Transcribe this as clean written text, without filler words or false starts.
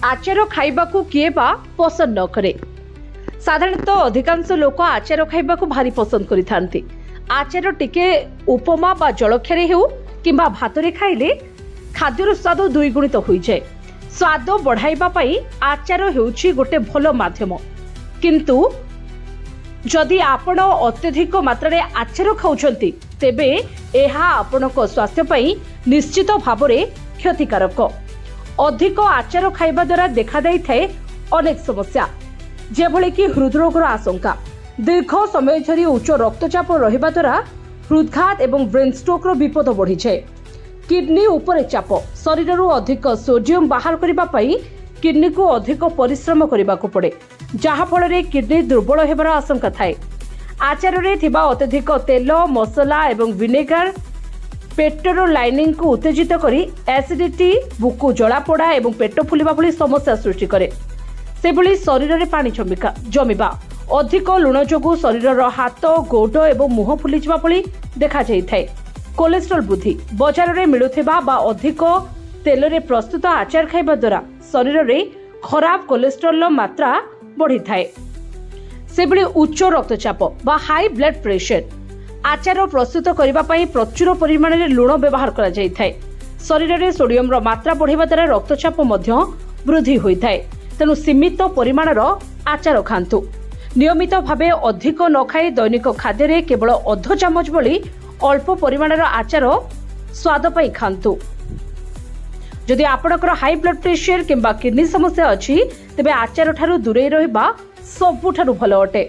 आचार खाइबाकू किए बा पसंद न करे। साधारणतः अधिकांश लोक आचार खाइबाकू भारी पसंद करिथांती। आचार टिके उपमा बा जलखियारे हेउ किंबा भातरे खाइले खाद्यर स्वाद द्विगुणित होई जाय। स्वाद बढ़ाइबा पई आचार हेउची गोटे भलो माध्यम, किंतु जदि आपण अत्यधिक मात्रा रे आचार खाउछंती तेबे एहा आपणक स्वास्थ्य पई निश्चित भाबरे क्षतिकारक। अधिक आचार खाइबा द्वारा देखा दै थाए अनेक समस्या, जेभଳି कि हृदरोगर आशंका, दीर्घ समय धरी उच्च रक्तचाप रहिबा द्वारा हृदघात एवं ब्रेन स्ट्रोक विपद बढ़ी जाए। किडनी उपरे चाप, शरीर अधिक सोडियम बाहर करबा पई किडनी को अधिक परिश्रम करबा को पड़े, जहा फल रे किडनी दुर्बल हेबार आशंका थाए। आचार रे थिबा अत्यधिक तेल, मसला एवं विनेगार पेटर लाइनिंग को उत्तेजित करी एसिडिटी, बुकु जलापोड़ा एवं पेट फुलिबा भली समस्या सृष्टि करे। सेभली शरीर रे पानी जमिबा, अधिक लुण जोगु शरीर हाथ, गोड़ एवं मुह फुली जाबा भली देखा जाय थाए। कोलेस्ट्रॉल वृद्धि, बाजार रे मिलुथिबा बा अधिक तेल रे प्रस्तुत आचार खाइबा द्वारा शरीर रे खराब कोलेस्ट्रॉल मात्रा बढ़ी थाए। सेभली उच्च रक्तचाप बा हाई ब्लड प्रेशर, आचार प्रस्तुत करबा पई प्रचुर परिमाण रे लुण व्यवहार करा जाय थाए। शरीर रे सोडियम रो मात्रा बढ़िबा द्वारा रक्तचाप मध्य वृद्धि होई थाए। तेणु सीमित परिमाण रो आचार खांतु। नियमित भावे अधिक न खाई दैनिक खाद्य रे केवल अध चामच भली अल्प परिमाण रो आचार स्वाद पई खांतु। जदि आपणकर हाई ब्लड प्रेशर किंबा किडनी समस्या अछि तेबे आचार ठारू दूरे रहिबा सबुठारू भलो अटे।